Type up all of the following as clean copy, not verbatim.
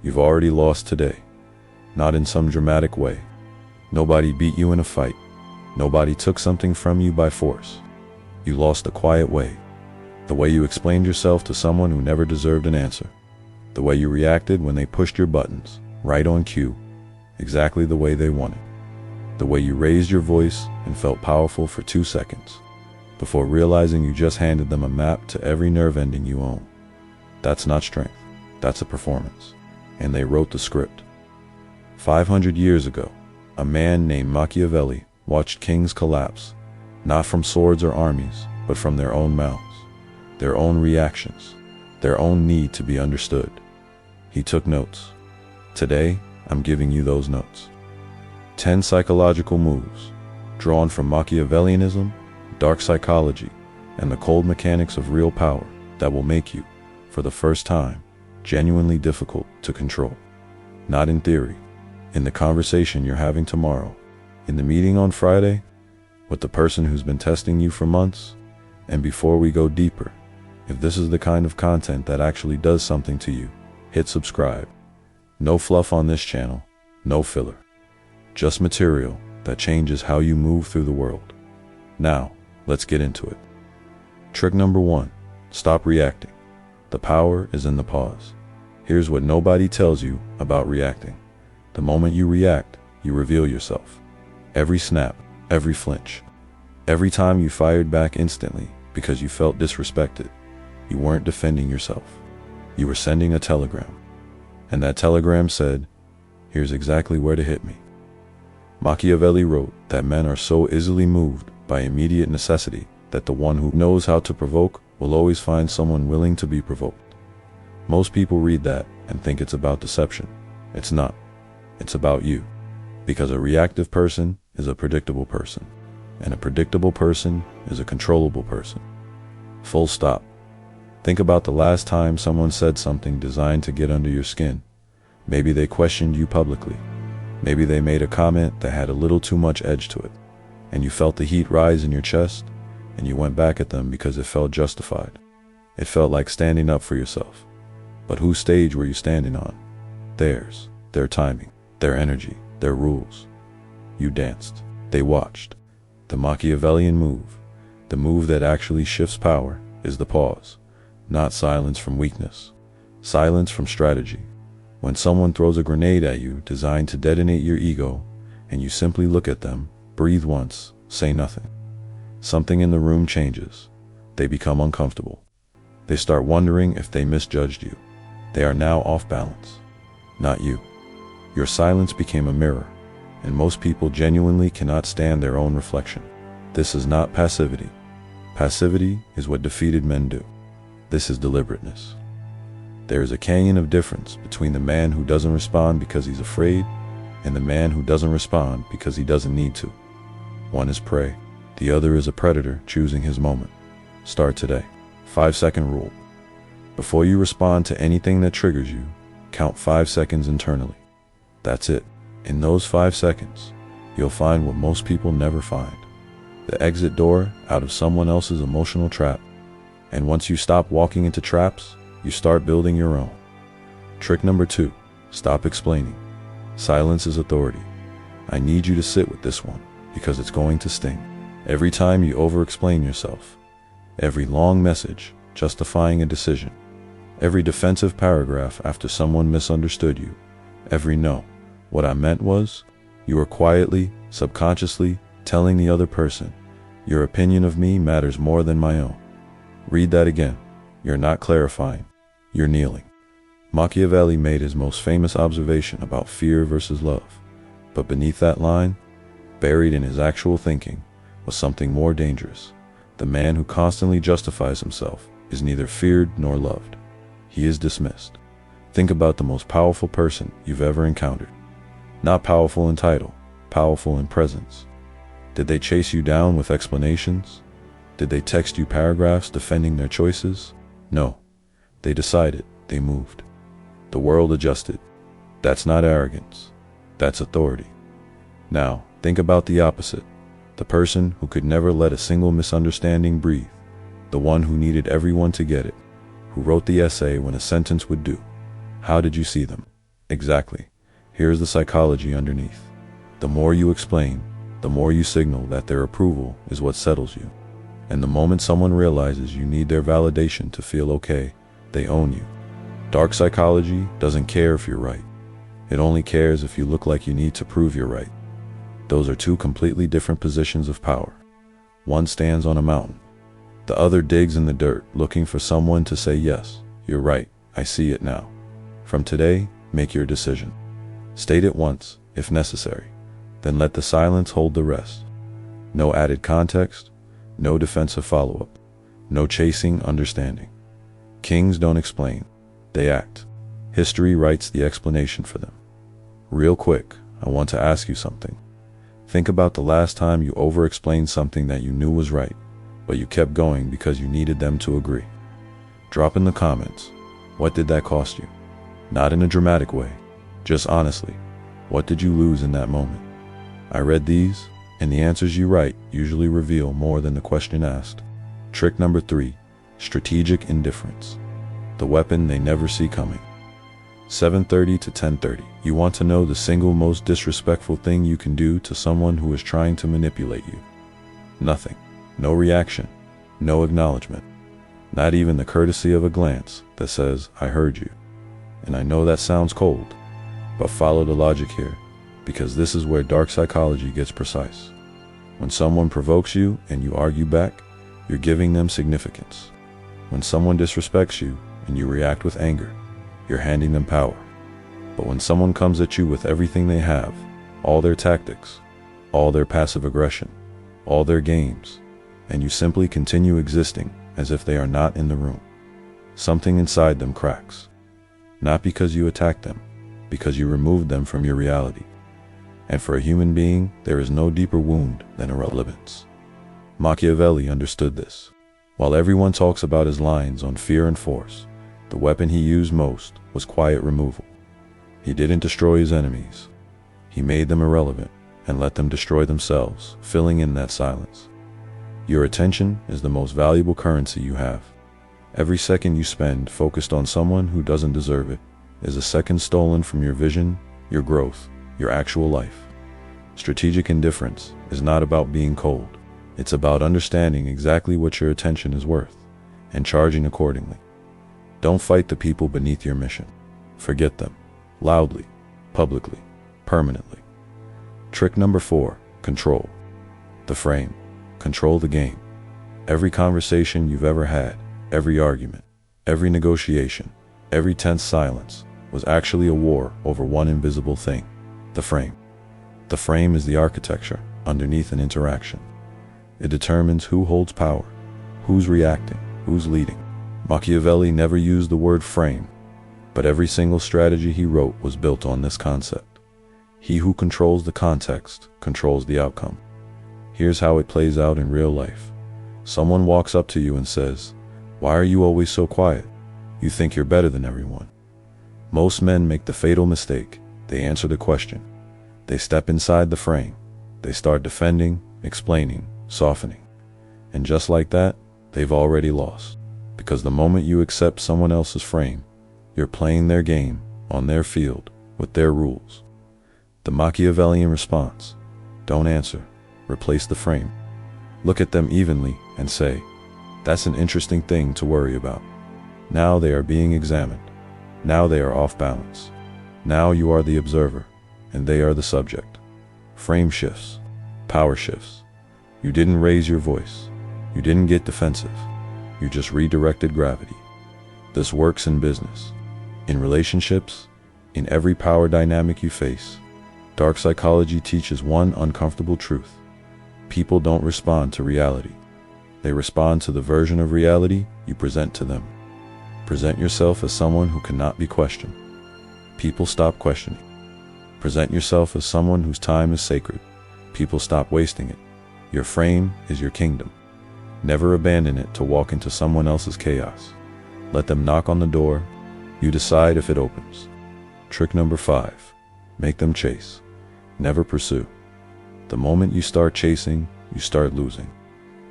You've already lost today. Not in some dramatic way. Nobody beat you in a fight. Nobody took something from you by force. You lost the quiet way. The way you explained yourself to someone who never deserved an answer. The way you reacted when they pushed your buttons, right on cue, exactly the way they wanted. The way you raised your voice and felt powerful for 2 seconds, before realizing you just handed them a map to every nerve ending you own. That's not strength. That's a performance. And they wrote the script. 500 years ago, a man named Machiavelli watched kings collapse, not from swords or armies, but from their own mouths, their own reactions, their own need to be understood. He took notes. Today, I'm giving you those notes. 10 psychological moves, drawn from Machiavellianism, dark psychology, and the cold mechanics of real power that will make you, for the first time, genuinely difficult to control. Not in theory, in the conversation you're having tomorrow, in the meeting on Friday, with the person who's been testing you for months. And before we go deeper, if this is the kind of content that actually does something to you, hit subscribe. No fluff on this channel, no filler. Just material that changes how you move through the world. Now, let's get into it. Trick number 1, stop reacting. The power is in the pause. Here's what nobody tells you about reacting. The moment you react, you reveal yourself. Every snap, every flinch, every time you fired back instantly because you felt disrespected, you weren't defending yourself. You were sending a telegram. And that telegram said, here's exactly where to hit me. Machiavelli wrote that men are so easily moved by immediate necessity that the one who knows how to provoke will always find someone willing to be provoked. Most people read that and think it's about deception. It's not. It's about you. Because a reactive person is a predictable person, and a predictable person is a controllable person. Full stop. Think about the last time someone said something designed to get under your skin. Maybe they questioned you publicly. Maybe they made a comment that had a little too much edge to it, and you felt the heat rise in your chest, and you went back at them because it felt justified. It felt like standing up for yourself. But whose stage were you standing on? Theirs, their timing, their energy, their rules. You danced. They watched. The Machiavellian move, the move that actually shifts power, is the pause. Not silence from weakness. Silence from strategy. When someone throws a grenade at you designed to detonate your ego, and you simply look at them, breathe once, say nothing. Something in the room changes. They become uncomfortable. They start wondering if they misjudged you. They are now off balance. Not you. Your silence became a mirror, and most people genuinely cannot stand their own reflection. This is not passivity. Passivity is what defeated men do. This is deliberateness. There is a canyon of difference between the man who doesn't respond because he's afraid and the man who doesn't respond because he doesn't need to. One is prey. The other is a predator choosing his moment. Start today. 5-second rule. Before you respond to anything that triggers you, count 5 seconds internally. That's it. In those 5 seconds, you'll find what most people never find. The exit door out of someone else's emotional trap. And once you stop walking into traps, you start building your own. Trick number 2, stop explaining. Silence is authority. I need you to sit with this one because it's going to sting. Every time you over-explain yourself, every long message justifying a decision, every defensive paragraph after someone misunderstood you, every no, what I meant was, you are quietly, subconsciously telling the other person, your opinion of me matters more than my own. Read that again. You're not clarifying. You're kneeling. Machiavelli made his most famous observation about fear versus love. But beneath that line, buried in his actual thinking, was something more dangerous. The man who constantly justifies himself is neither feared nor loved. He is dismissed. Think about the most powerful person you've ever encountered. Not powerful in title, powerful in presence. Did they chase you down with explanations? Did they text you paragraphs defending their choices? No. They decided. They moved. The world adjusted. That's not arrogance. That's authority. Now, think about the opposite. The person who could never let a single misunderstanding breathe. The one who needed everyone to get it. Who wrote the essay when a sentence would do. How did you see them? Exactly. Here's the psychology underneath. The more you explain, the more you signal that their approval is what settles you. And the moment someone realizes you need their validation to feel okay, they own you. Dark psychology doesn't care if you're right. It only cares if you look like you need to prove you're right. Those are two completely different positions of power. One stands on a mountain. The other digs in the dirt, looking for someone to say, yes, you're right, I see it now. From today, make your decision. State it once, if necessary. Then let the silence hold the rest. No added context, no defensive follow-up, no chasing understanding. Kings don't explain, they act. History writes the explanation for them. Real quick, I want to ask you something. Think about the last time you over-explained something that you knew was right, but you kept going because you needed them to agree. Drop in the comments, what did that cost you? Not in a dramatic way, just honestly, what did you lose in that moment? I read these, and the answers you write usually reveal more than the question asked. Trick number 3, strategic indifference. The weapon they never see coming. 7:30 to 10:30. You want to know the single most disrespectful thing you can do to someone who is trying to manipulate you? Nothing. No reaction. No acknowledgement. Not even the courtesy of a glance that says, I heard you. And I know that sounds cold, but follow the logic here, because this is where dark psychology gets precise. When someone provokes you and you argue back, you're giving them significance. When someone disrespects you and you react with anger, you're handing them power. But when someone comes at you with everything they have, all their tactics, all their passive aggression, all their games, and you simply continue existing as if they are not in the room, something inside them cracks. Not because you attacked them, because you removed them from your reality. And for a human being, there is no deeper wound than irrelevance. Machiavelli understood this. While everyone talks about his lines on fear and force, the weapon he used most was quiet removal. He didn't destroy his enemies. He made them irrelevant and let them destroy themselves, filling in that silence. Your attention is the most valuable currency you have. Every second you spend focused on someone who doesn't deserve it is a second stolen from your vision, your growth, your actual life. Strategic indifference is not about being cold. It's about understanding exactly what your attention is worth and charging accordingly. Don't fight the people beneath your mission. Forget them, loudly, publicly, permanently. Trick number 4, control. The frame. Control the game. Every conversation you've ever had, every argument, every negotiation, every tense silence was actually a war over one invisible thing, the frame. The frame is the architecture underneath an interaction. It determines who holds power, who's reacting, who's leading. Machiavelli never used the word frame, but every single strategy he wrote was built on this concept. He who controls the context controls the outcome. Here's how it plays out in real life. Someone walks up to you and says, "Why are you always so quiet? You think you're better than everyone." Most men make the fatal mistake. They answer the question. They step inside the frame. They start defending, explaining, softening. And just like that, they've already lost. Because the moment you accept someone else's frame, you're playing their game on their field with their rules. The Machiavellian response: don't answer, replace the frame. Look at them evenly and say, "That's an interesting thing to worry about." Now they are being examined. Now they are off balance. Now you are the observer, and they are the subject. Frame shifts, power shifts. You didn't raise your voice. You didn't get defensive. You just redirected gravity. This works in business, in relationships, in every power dynamic you face. Dark psychology teaches one uncomfortable truth. People don't respond to reality. They respond to the version of reality you present to them. Present yourself as someone who cannot be questioned. People stop questioning. Present yourself as someone whose time is sacred. People stop wasting it. Your frame is your kingdom. Never abandon it to walk into someone else's chaos. Let them knock on the door. You decide if it opens. Trick number 5. Make them chase. Never pursue. The moment you start chasing, you start losing.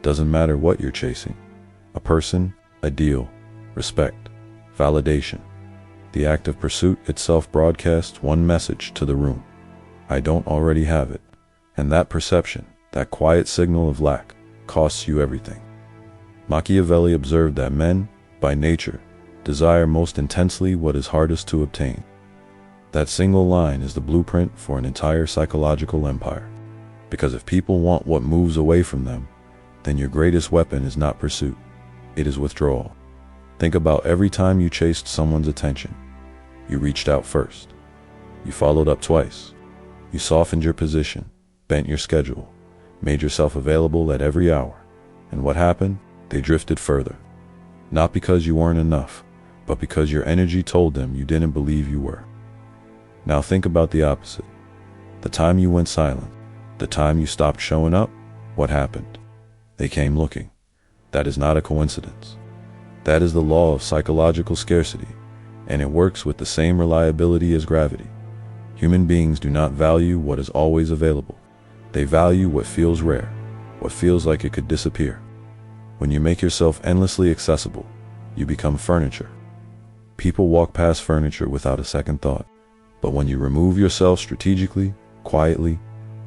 Doesn't matter what you're chasing. A person, a deal, respect, validation. The act of pursuit itself broadcasts one message to the room: I don't already have it. And that perception, that quiet signal of lack, costs you everything. Machiavelli observed that men, by nature, desire most intensely what is hardest to obtain. That single line is the blueprint for an entire psychological empire. Because if people want what moves away from them, then your greatest weapon is not pursuit, it is withdrawal. Think about every time you chased someone's attention. You reached out first. You followed up twice. You softened your position, bent your schedule, made yourself available at every hour. And what happened? They drifted further. Not because you weren't enough, but because your energy told them you didn't believe you were. Now think about the opposite. The time you went silent, the time you stopped showing up, what happened? They came looking. That is not a coincidence. That is the law of psychological scarcity, and it works with the same reliability as gravity. Human beings do not value what is always available. They value what feels rare, what feels like it could disappear. When you make yourself endlessly accessible, you become furniture. People walk past furniture without a second thought. But when you remove yourself strategically, quietly,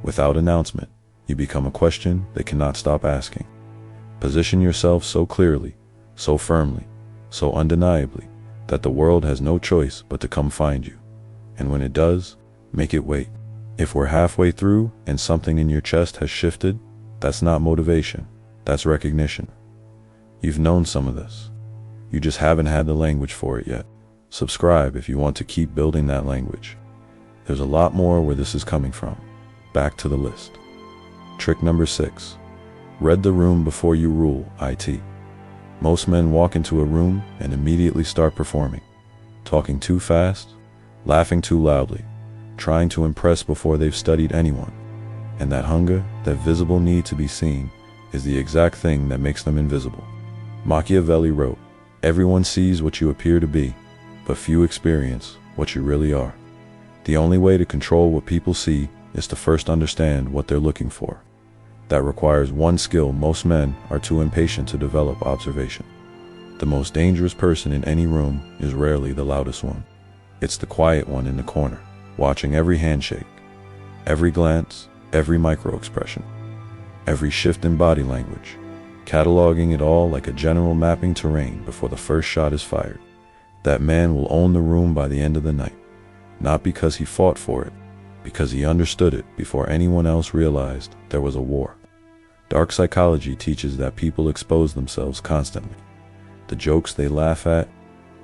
without announcement, you become a question they cannot stop asking. Position yourself so clearly, so firmly, so undeniably, that the world has no choice but to come find you. And when it does, make it wait. If we're halfway through and something in your chest has shifted, that's not motivation, that's recognition. You've known some of this. You just haven't had the language for it yet. Subscribe if you want to keep building that language. There's a lot more where this is coming from. Back to the list. Trick number 6. Read the room before you rule, IT. Most men walk into a room and immediately start performing. Talking too fast, laughing too loudly, trying to impress before they've studied anyone. And that hunger, that visible need to be seen, is the exact thing that makes them invisible. Machiavelli wrote, "Everyone sees what you appear to be, but few experience what you really are." The only way to control what people see is to first understand what they're looking for. That requires one skill most men are too impatient to develop: observation. The most dangerous person in any room is rarely the loudest one. It's the quiet one in the corner, watching every handshake, every glance, every micro-expression, every shift in body language, cataloging it all like a general mapping terrain before the first shot is fired. That man will own the room by the end of the night, not because he fought for it, because he understood it before anyone else realized there was a war. Dark psychology teaches that people expose themselves constantly. The jokes they laugh at,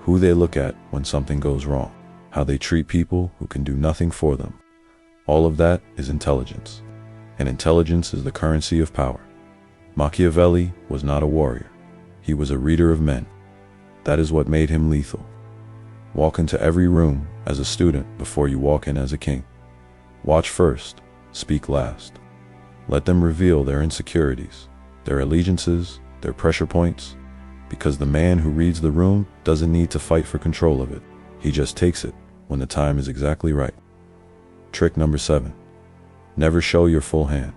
who they look at when something goes wrong, how they treat people who can do nothing for them. All of that is intelligence, and intelligence is the currency of power. Machiavelli was not a warrior. He was a reader of men. That is what made him lethal. Walk into every room as a student before you walk in as a king. Watch first, speak last. Let them reveal their insecurities, their allegiances, their pressure points, because the man who reads the room doesn't need to fight for control of it. He just takes it when the time is exactly right. Trick number 7. Never show your full hand.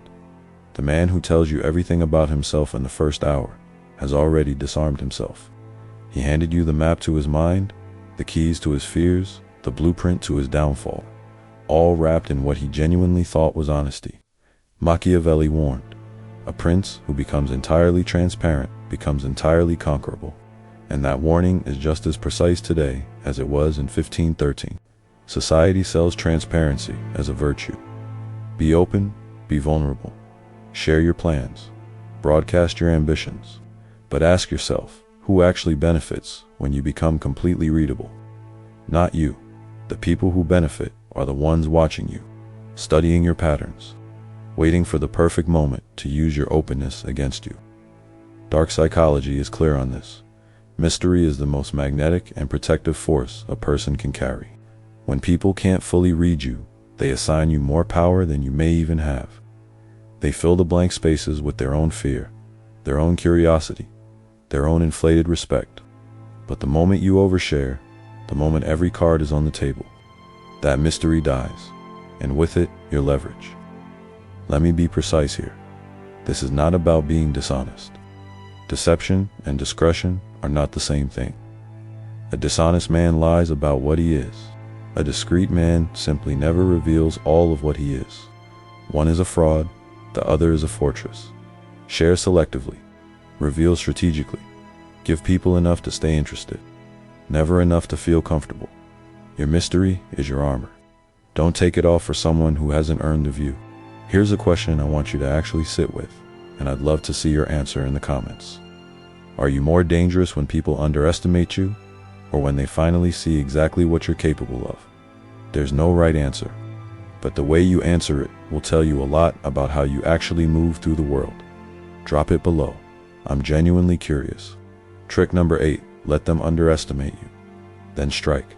The man who tells you everything about himself in the first hour has already disarmed himself. He handed you the map to his mind, the keys to his fears, the blueprint to his downfall, all wrapped in what he genuinely thought was honesty. Machiavelli warned, a prince who becomes entirely transparent becomes entirely conquerable. And that warning is just as precise today as it was in 1513. Society sells transparency as a virtue. Be open, be vulnerable. Share your plans, broadcast your ambitions, but ask yourself, who actually benefits when you become completely readable? Not you. The people who benefit are the ones watching you, studying your patterns, waiting for the perfect moment to use your openness against you. Dark psychology is clear on this. Mystery is the most magnetic and protective force a person can carry. When people can't fully read you, they assign you more power than you may even have. They fill the blank spaces with their own fear, their own curiosity, their own inflated respect. But the moment you overshare, the moment every card is on the table, that mystery dies, and with it, your leverage. Let me be precise here. This is not about being dishonest. Deception and discretion are not the same thing. A dishonest man lies about what he is. A discreet man simply never reveals all of what he is. One is a fraud, the other is a fortress. Share selectively. Reveal strategically. Give people enough to stay interested. Never enough to feel comfortable. Your mystery is your armor. Don't take it off for someone who hasn't earned the view. Here's a question I want you to actually sit with, and I'd love to see your answer in the comments. Are you more dangerous when people underestimate you, or when they finally see exactly what you're capable of? There's no right answer, but the way you answer it will tell you a lot about how you actually move through the world. Drop it below. I'm genuinely curious. Trick number 8, let them underestimate you. Then strike.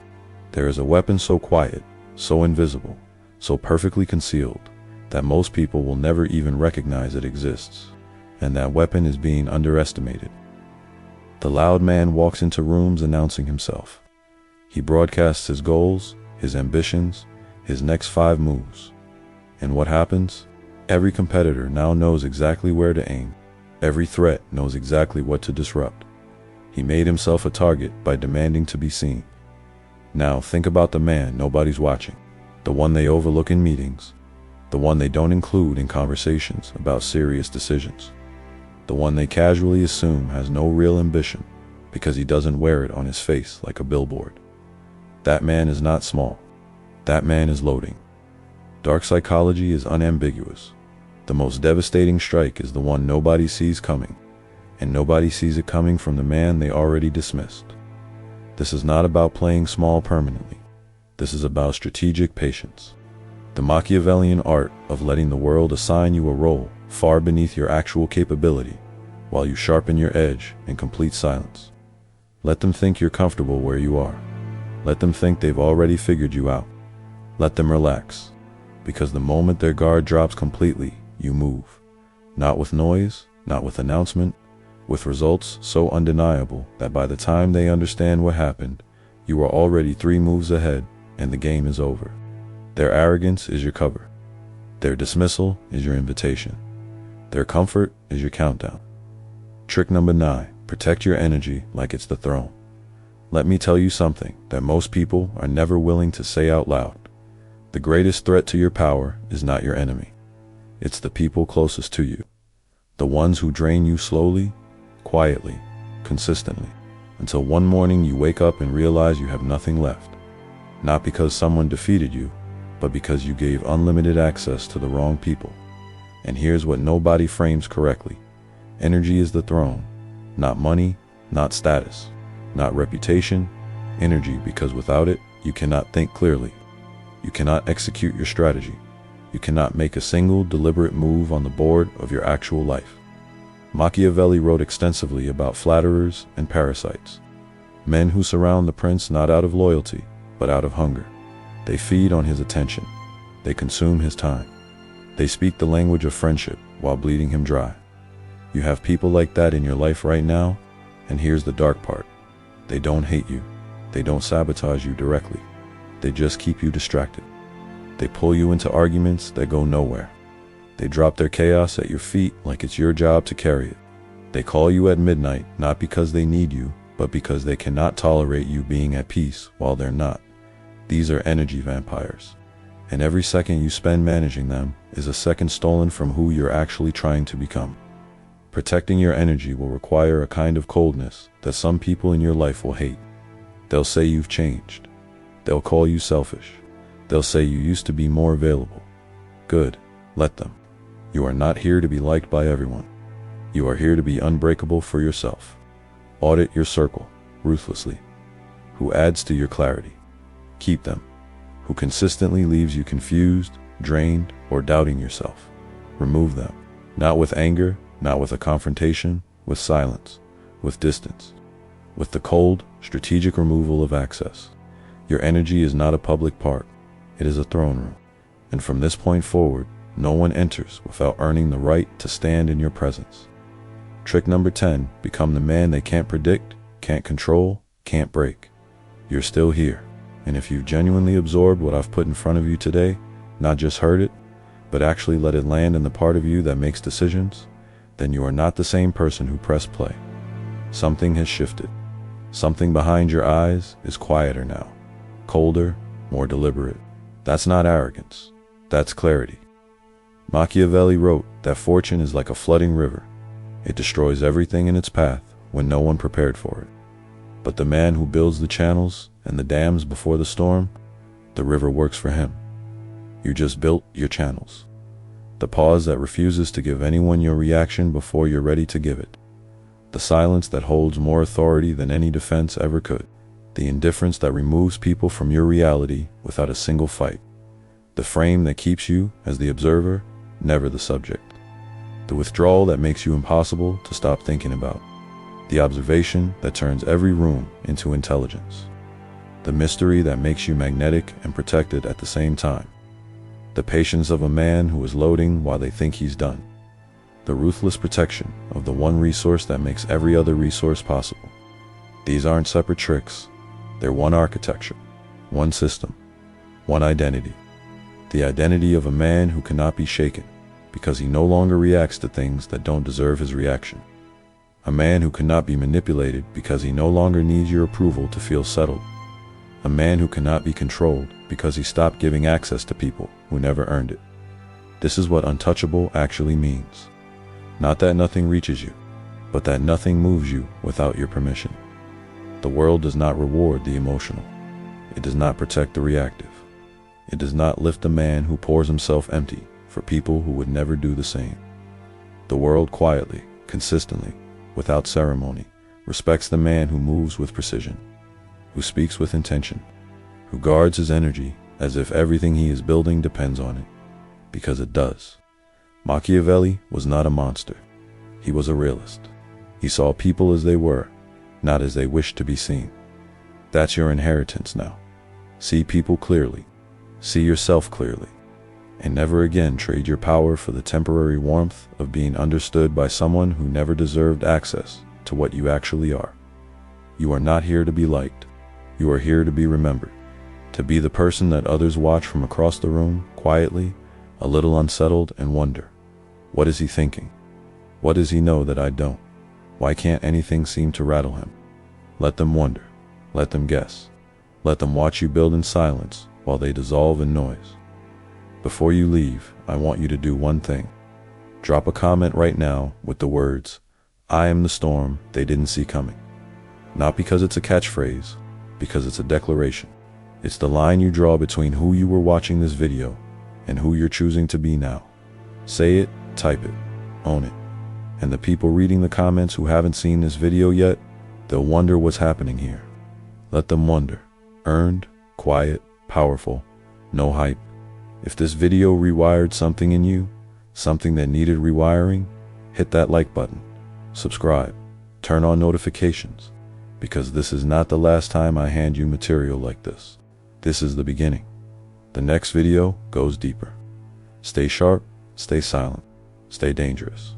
There is a weapon so quiet, so invisible, so perfectly concealed, that most people will never even recognize it exists. And that weapon is being underestimated. The loud man walks into rooms announcing himself. He broadcasts his goals, his ambitions, his next 5 moves. And what happens? Every competitor now knows exactly where to aim. Every threat knows exactly what to disrupt. He made himself a target by demanding to be seen. Now think about the man nobody's watching, the one they overlook in meetings, the one they don't include in conversations about serious decisions, the one they casually assume has no real ambition because he doesn't wear it on his face like a billboard. That man is not small. That man is loading. Dark psychology is unambiguous. The most devastating strike is the one nobody sees coming, and nobody sees it coming from the man they already dismissed. This is not about playing small permanently. This is about strategic patience. The Machiavellian art of letting the world assign you a role far beneath your actual capability, while you sharpen your edge in complete silence. Let them think you're comfortable where you are. Let them think they've already figured you out. Let them relax, because the moment their guard drops completely, you move. Not with noise, not with announcement, with results so undeniable that by the time they understand what happened, you are already 3 moves ahead and the game is over. Their arrogance is your cover. Their dismissal is your invitation. Their comfort is your countdown. Trick number 9, protect your energy like it's the throne. Let me tell you something that most people are never willing to say out loud. The greatest threat to your power is not your enemy. It's the people closest to you. The ones who drain you slowly, quietly, consistently, until one morning you wake up and realize you have nothing left. Not because someone defeated you, but because you gave unlimited access to the wrong people. And here's what nobody frames correctly. Energy is the throne, not money, not status, not reputation. Energy, because without it, you cannot think clearly. You cannot execute your strategy. You cannot make a single deliberate move on the board of your actual life. Machiavelli wrote extensively about flatterers and parasites. Men who surround the prince not out of loyalty, but out of hunger. They feed on his attention. They consume his time. They speak the language of friendship while bleeding him dry. You have people like that in your life right now, and here's the dark part. They don't hate you. They don't sabotage you directly. They just keep you distracted. They pull you into arguments that go nowhere. They drop their chaos at your feet like it's your job to carry it. They call you at midnight not because they need you, but because they cannot tolerate you being at peace while they're not. These are energy vampires. And every second you spend managing them is a second stolen from who you're actually trying to become. Protecting your energy will require a kind of coldness that some people in your life will hate. They'll say you've changed. They'll call you selfish. They'll say you used to be more available. Good, let them. You are not here to be liked by everyone. You are here to be unbreakable for yourself. Audit your circle, ruthlessly. Who adds to your clarity? Keep them. Who consistently leaves you confused, drained, or doubting yourself? Remove them. Not with anger, not with a confrontation, with silence, with distance, with the cold, strategic removal of access. Your energy is not a public park. It is a throne room. And from this point forward, no one enters without earning the right to stand in your presence. Trick number 10, become the man they can't predict, can't control, can't break. You're still here. And if you've genuinely absorbed what I've put in front of you today, not just heard it, but actually let it land in the part of you that makes decisions, then you are not the same person who pressed play. Something has shifted. Something behind your eyes is quieter now, colder, more deliberate. That's not arrogance. That's clarity. Machiavelli wrote that fortune is like a flooding river. It destroys everything in its path when no one prepared for it. But the man who builds the channels and the dams before the storm, the river works for him. You just built your channels. The pause that refuses to give anyone your reaction before you're ready to give it. The silence that holds more authority than any defense ever could. The indifference that removes people from your reality without a single fight. The frame that keeps you as the observer, never the subject. The withdrawal that makes you impossible to stop thinking about. The observation that turns every room into intelligence. The mystery that makes you magnetic and protected at the same time. The patience of a man who is loading while they think he's done. The ruthless protection of the one resource that makes every other resource possible. These aren't separate tricks. They're one architecture, one system, one identity. The identity of a man who cannot be shaken because he no longer reacts to things that don't deserve his reaction. A man who cannot be manipulated because he no longer needs your approval to feel settled. A man who cannot be controlled because he stopped giving access to people who never earned it. This is what untouchable actually means. Not that nothing reaches you, but that nothing moves you without your permission. The world does not reward the emotional. It does not protect the reactive. It does not lift a man who pours himself empty for people who would never do the same. The world quietly, consistently, without ceremony, respects the man who moves with precision, who speaks with intention, who guards his energy as if everything he is building depends on it, because it does. Machiavelli was not a monster. He was a realist. He saw people as they were, not as they wished to be seen. That's your inheritance now. See people clearly. See yourself clearly. And never again trade your power for the temporary warmth of being understood by someone who never deserved access to what you actually are. You are not here to be liked. You are here to be remembered. To be the person that others watch from across the room, quietly, a little unsettled, and wonder, what is he thinking? What does he know that I don't? Why can't anything seem to rattle him? Let them wonder. Let them guess. Let them watch you build in silence while they dissolve in noise. Before you leave, I want you to do one thing. Drop a comment right now with the words, "I am the storm they didn't see coming." Not because it's a catchphrase, because it's a declaration. It's the line you draw between who you were watching this video and who you're choosing to be now. Say it, type it, own it. And the people reading the comments who haven't seen this video yet, they'll wonder what's happening here. Let them wonder. Earned, quiet, powerful, no hype. If this video rewired something in you, something that needed rewiring, hit that like button, subscribe, turn on notifications, because this is not the last time I hand you material like this. This is the beginning. The next video goes deeper. Stay sharp, stay silent, stay dangerous.